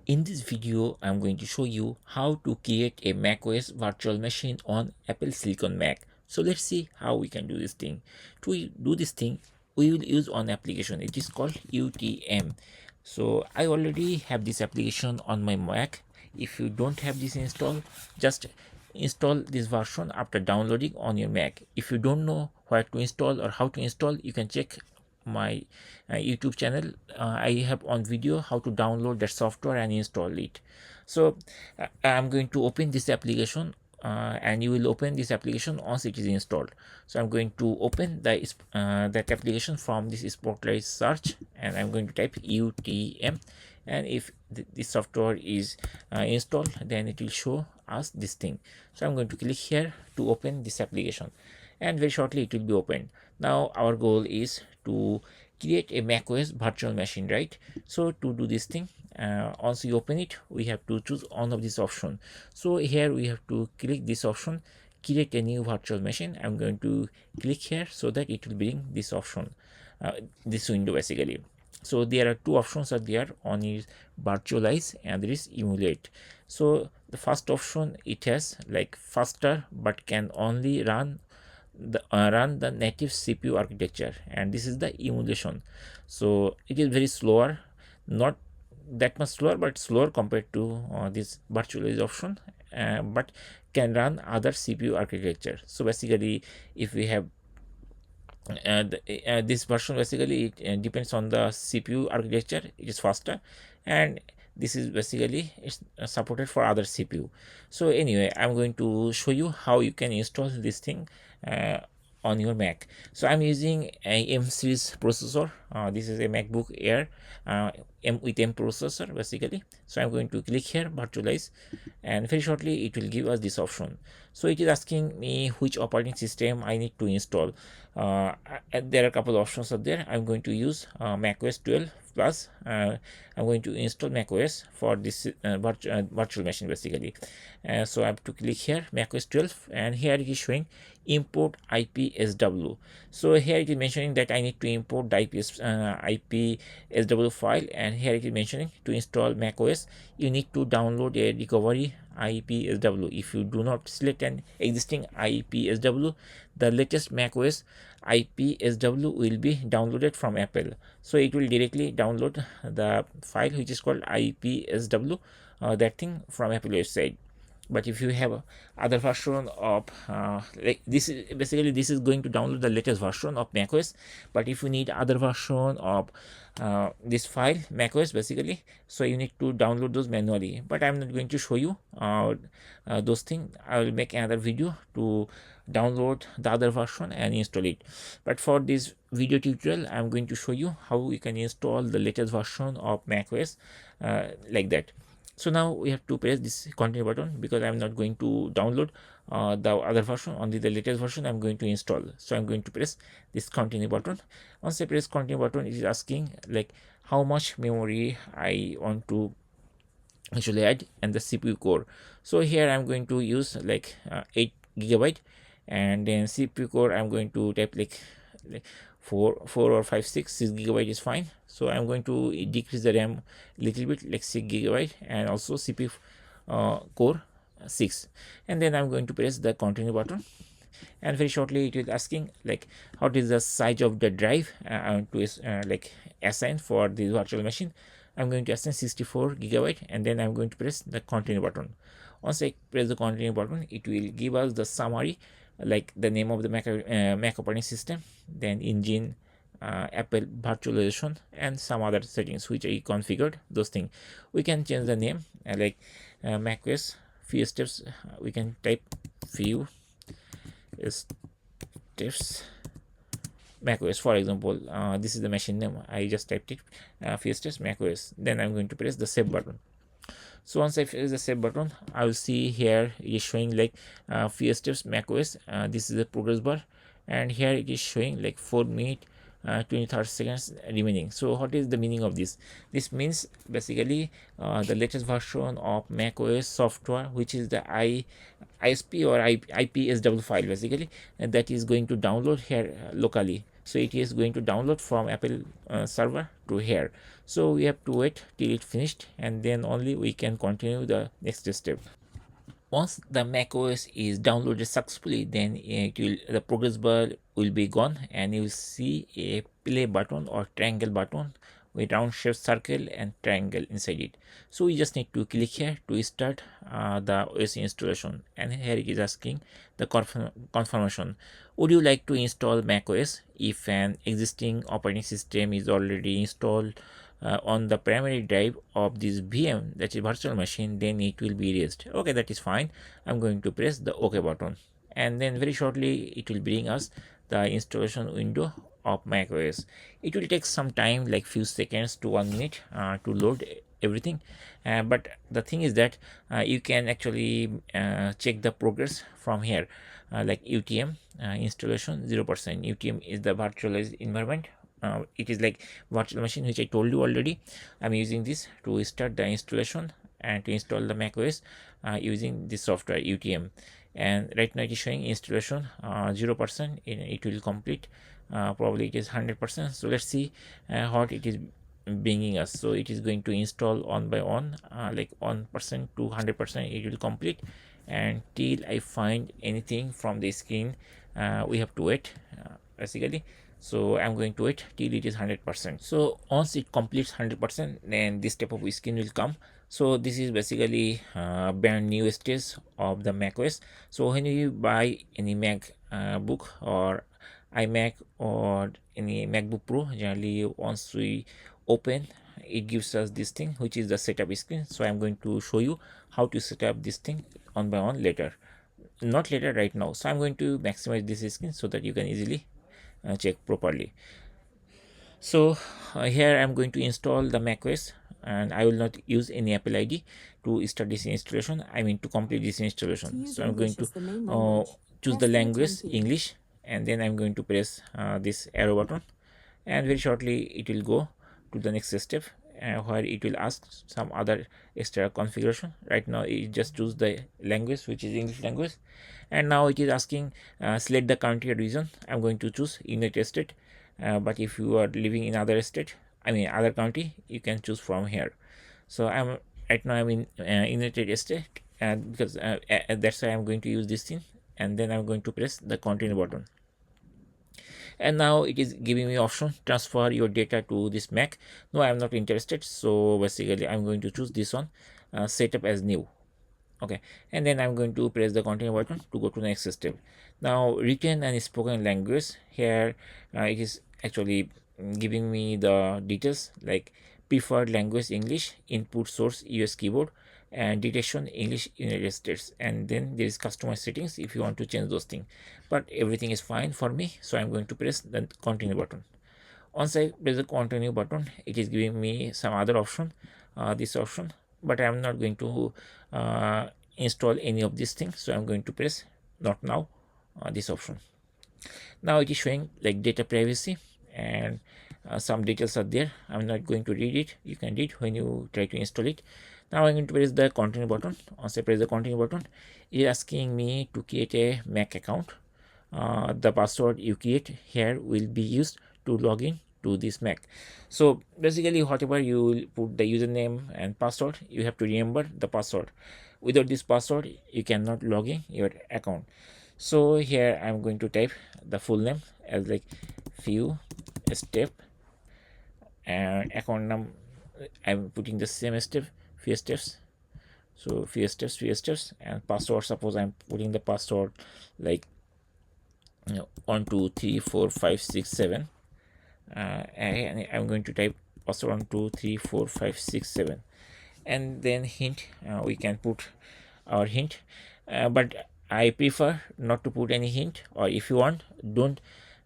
In this video, I'm going to show you how to create a macOS virtual machine on Apple Silicon Mac. So let's see how we can do this thing. To do this thing, we will use one application. It is called UTM. So I already have this application on my Mac. If you don't have this installed, just install this version after downloading on your Mac. If you don't know where to install or how to install, you can check my YouTube channel. I have on video how to download that software and install it. So I'm going to open this application, and you will open this application once it is installed. So I'm going to open that application from this Spotlight search, and I'm going to type UTM, and if this software is installed, then it will show us this thing. So I'm going to click here to open this application, and very shortly it will be opened. Now our goal is to create a macOS virtual machine, right? So to do this thing, once you open it, we have to choose one of this option. So here we have to click this option, create a new virtual machine. I'm going to click here so that it will bring this option, this window basically. So there are two options are there. One is virtualize and there is emulate. So the first option, it has like faster but can only run the native CPU architecture, and this is the emulation. So it is very slower, not that much slower, but slower compared to this virtualize option, but can run other CPU architecture. So basically, if we have this version, basically it depends on the CPU architecture, it is faster, and this is basically it's supported for other CPU. So anyway, I'm going to show you how you can install this thing on your Mac. So I'm using a M series processor. This is a MacBook Air with M processor basically. So I'm going to click here virtualize, and very shortly it will give us this option. So it is asking me which operating system I need to install. And there are a couple of options out there. I'm going to use macOS 12 plus. I'm going to install macOS for this virtual machine basically. So I have to click here macOS 12, and here it is showing import IPSW. So here it is mentioning that I need to import the IPSW file, and here it is mentioning to install macOS you need to download a recovery IPSW. If you do not select an existing IPSW, the latest macOS IPSW will be downloaded from Apple. So it will directly download the file which is called IPSW, that thing from Apple website. But if you have other version of like this is basically this is going to download the latest version of macOS. But if you need other version of this file macOS basically, so you need to download those manually. But I'm not going to show you those things. I will make another video to download the other version and install it. But for this video tutorial, I'm going to show you how you can install the latest version of macOS like that. So now we have to press this continue button because I'm not going to download the other version, only the latest version I'm going to install. So I'm going to press this continue button. Once I press continue button, it is asking like how much memory I want to actually add and the CPU core. So here I'm going to use like 8 GB, and then CPU core I'm going to type like 4 or 5 6 GB is fine. So I'm going to decrease the RAM a little bit like 6 GB, and also CPU core 6, and then I'm going to press the continue button, and very shortly it is asking like what is the size of the drive I want to like assign for this virtual machine. I'm going to assign 64 GB, and then I'm going to press the continue button. Once I press the continue button, it will give us the summary like the name of the Mac operating system, then engine, Apple virtualization, and some other settings which I configured. Those things we can change the name like macOS FewSteps. We can type FewSteps macOS, for example. This is the machine name. I just typed it, FewSteps macOS. Then I'm going to press the save button. So once I press the save button, I will see here it is showing like FewSteps macOS. This is the progress bar, and here it is showing like 4 minutes 23 seconds remaining. So what is the meaning of this? This means basically the latest version of macOS software, which is the ISP or IPSW file basically, and that is going to download here locally. so it is going to download from Apple server to here. So we have to wait till it finished, and then only we can continue the next step. Once the macOS is downloaded successfully, then the progress bar will be gone, and you will see a play button or triangle button with round shaped circle and triangle inside it. So we just need to click here to start the OS installation, and here it is asking the confirmation. Would you like to install macOS? If an existing operating system is already installed on the primary drive of this VM, that is virtual machine, then it will be erased. Okay, that is fine. I'm going to press the OK button, and then very shortly it will bring us the installation window of macOS. It will take some time, like few seconds to 1 minute to load everything, but the thing is that you can actually check the progress from here, like UTM installation 0%. UTM is the virtualized environment. It is like virtual machine, which I told you already. I'm using this to start the installation and to install the macOS using this software UTM. And right now it is showing installation 0%. It will complete. Probably it is 100%. So let's see what it is bringing us. So it is going to install one by one, like 1% to 100% it will complete, and till I find anything from the screen we have to wait basically. So I'm going to wait till it is 100%. So once it completes 100%, then this type of screen will come. So this is basically brand new stage of the macOS. So when you buy any Mac book or iMac or any MacBook Pro, generally once we open, it gives us this thing, which is the setup screen. So I'm going to show you how to set up this thing one by one later, not later, right now. So I'm going to maximize this screen so that you can easily check properly. So here I'm going to install the macOS, and I will not use any Apple ID to start this installation. I mean to complete this installation. So I'm going to choose the language English, and then I'm going to press this arrow button, and very shortly it will go to the next step where it will ask some other extra configuration. Right now it just choose the language, which is English language, and now it is asking select the country or region. I'm going to choose United States, but if you are living in other state, I mean other country, you can choose from here. So I'm right now I'm in United States, and because that's why I'm going to use this thing, and then I'm going to press the continue button. And now it is giving me option transfer your data to this Mac. No, I'm not interested. So basically I'm going to choose this one, setup as new. Okay, and then I'm going to press the continue button to go to the next step. Now written and spoken language, here it is actually giving me the details like preferred language English, input source US keyboard, and detection English United States, and then there is customized settings if you want to change those things, but everything is fine for me. So I'm going to press the continue button. Once I press the continue button, it is giving me some other option, this option, but I'm not going to install any of these things. So I'm going to press not now, this option. Now it is showing like data privacy, and some details are there. I'm not going to read it. You can read when you try to install it. Now I'm going to press the continue button. Once I press the continue button, it is asking me to create a Mac account. The password you create here will be used to log in to this Mac. So basically whatever you will put the username and password, you have to remember the password. Without this password you cannot log in your account. So here I'm going to type the full name as like FewSteps, and account number I'm putting the same step, FewSteps. So FewSteps, and password, suppose I'm putting the password like 1 2 3 4 5 6 7, and I'm going to type password 1 2 3 4 5 6 7, and then hint, we can put our hint, but I prefer not to put any hint, or if you want, don't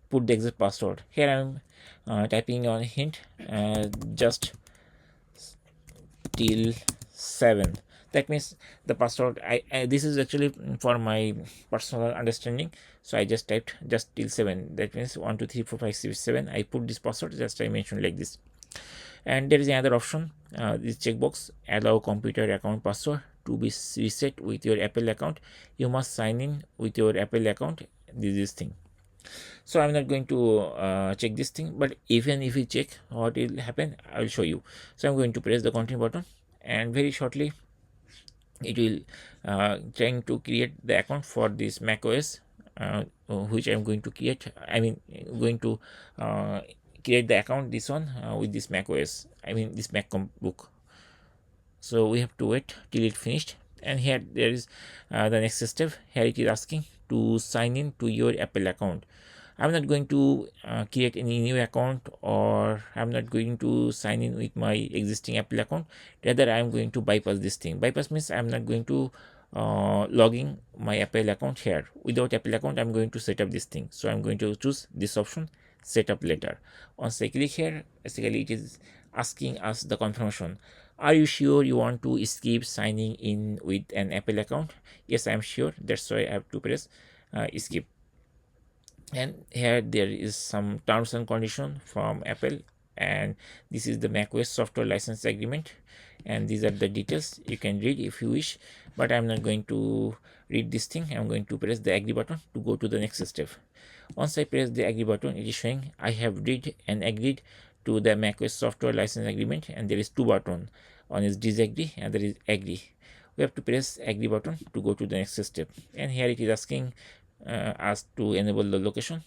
put the exact password. Here I'm typing on hint, just till 7. That means the password, I this is actually for my personal understanding, so I just typed just till 7. That means 1 2 3 4 5 6 7. I put this password, just I mentioned like this. And there is another option, this checkbox, allow computer account password to be reset with your Apple account. You must sign in with your Apple account. This thing. So I'm not going to check this thing, but even if we check what will happen, I will show you. So I'm going to press the continue button, and very shortly it will trying to create the account for this macOS, which I'm going to create. I mean, going to uh, create the account, this one, with this macOS, I mean this MacBook. So we have to wait till it finished. And here there is the next step. Here it is asking to sign in to your Apple account. I'm not going to create any new account, or I'm not going to sign in with my existing Apple account. Rather, I'm going to bypass this thing. Bypass means I'm not going to logging my Apple account here. Without Apple account, I'm going to set up this thing. So I'm going to choose this option, set up later. Once I click here, basically it is asking us the confirmation. Are you sure you want to skip signing in with an Apple account? Yes, I'm sure. That's why I have to press skip. And here there is some terms and condition from Apple, and this is the macOS software license agreement, and these are the details. You can read if you wish, but I'm not going to read this thing. I'm going to press the agree button to go to the next step. Once I press the agree button, it is showing I have read and agreed to the macOS software license agreement, and there is two buttons. One is disagree and there is agree. We have to press agree button to go to the next step, and here it is asking us to enable the location,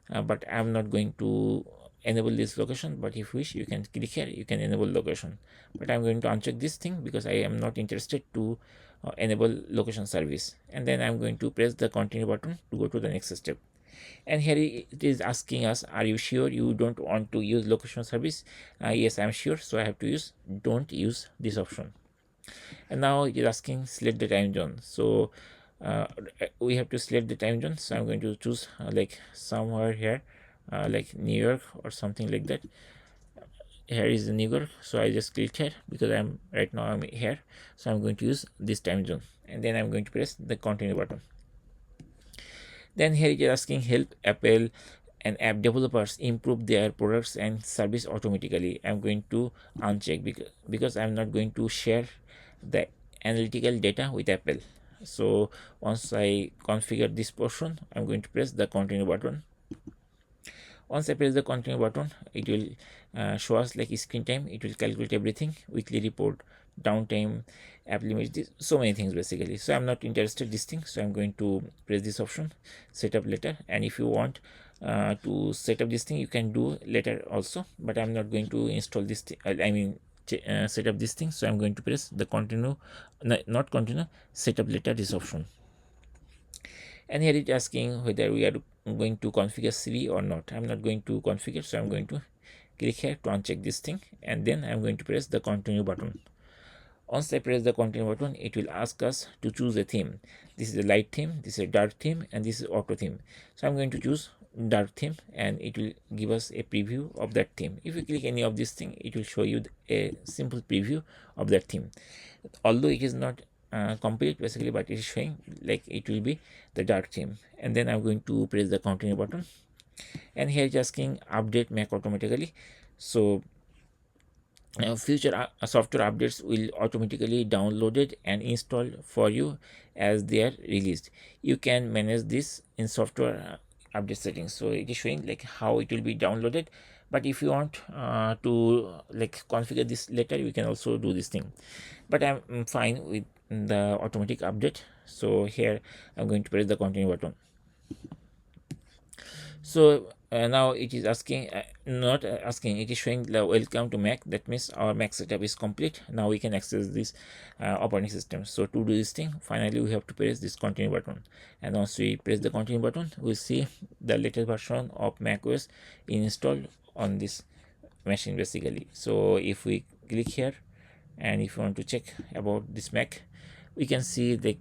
but I'm not going to enable this location. But if you wish, you can click here, you can enable location, but I'm going to uncheck this thing because I am not interested to enable location service. And then I'm going to press the continue button to go to the next step. And here it is asking us, are you sure you don't want to use location service? Yes, I'm sure, so I have to use don't use this option. And now it is asking select the time zone. So we have to select the time zone. So I'm going to choose like somewhere here, like New York or something like that. Here is the New York, so I just click here because I'm right now I'm here. So I'm going to use this time zone, and then I'm going to press the continue button. Then here it is asking help Apple and app developers improve their products and service automatically. I'm going to uncheck because I'm not going to share the analytical data with Apple. So once I configure this portion, I'm going to press the continue button. Once I press the continue button, it will show us like screen time. It will calculate everything, weekly report, downtime, app limits, so many things basically. So I'm not interested in this thing, so I'm going to press this option, set up later. And if you want to set up this thing, you can do later also, but I'm not going to install this thing, I mean set up this thing. So I'm going to press the continue, not continue, set up later, this option. And here it is asking whether we are going to configure Siri or not. I'm not going to configure, so I'm going to click here to uncheck this thing, and then I'm going to press the continue button. Once I press the continue button, it will ask us to choose a theme. This is a light theme, this is a dark theme, and this is auto theme. So I'm going to choose dark theme, and it will give us a preview of that theme. If you click any of this thing, it will show you a simple preview of that theme. Although it is not complete basically, but it is showing like it will be the dark theme. And then I'm going to press the continue button, and here it's asking update Mac automatically. So future software updates will automatically downloaded and installed for you as they are released. You can manage this in software update settings. So it is showing like how it will be downloaded, but if you want to like configure this later, you can also do this thing. But I'm fine with the automatic update. So here I'm going to press the continue button. So now it is asking, not asking, it is showing the welcome to Mac. That means our Mac setup is complete. Now we can access this operating system. So to do this thing, finally we have to press this continue button. And once we press the continue button, we'll see the latest version of macOS installed on this machine basically. So if we click here, and if you want to check about this Mac, we can see the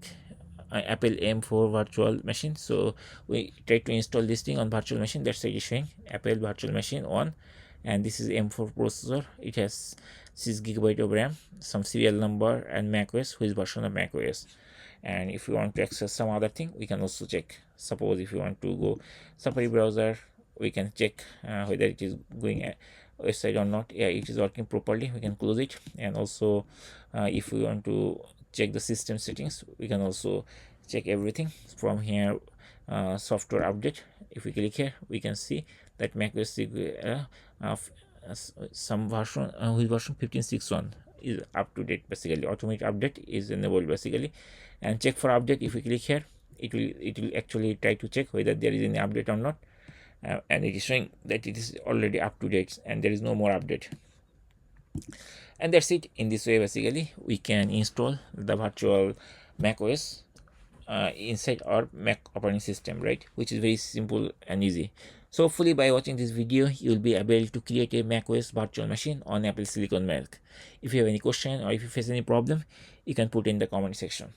Apple M4 virtual machine. So we try to install this thing on virtual machine. That's why it is showing Apple virtual machine on, and this is M4 processor. It has 6 GB of RAM, some serial number, and macOS, which version of macOS. And if you want to access some other thing, we can also check. Suppose if you want to go Safari browser, we can check whether it is going website or not. Yeah, it is working properly. We can close it. And also if we want to check the system settings, we can also check everything from here. software update. If we click here, we can see that macOS some version with version 15.6.1 is up to date. Basically, automatic update is enabled basically. And check for update, if we click here, it will actually try to check whether there is any update or not, and it is showing that it is already up to date and there is no more update. And that's it. In this way, basically, we can install the virtual macOS inside our Mac operating system, right? Which is very simple and easy. So hopefully by watching this video, you will be able to create a macOS virtual machine on Apple Silicon Mac. If you have any question or if you face any problem, you can put in the comment section.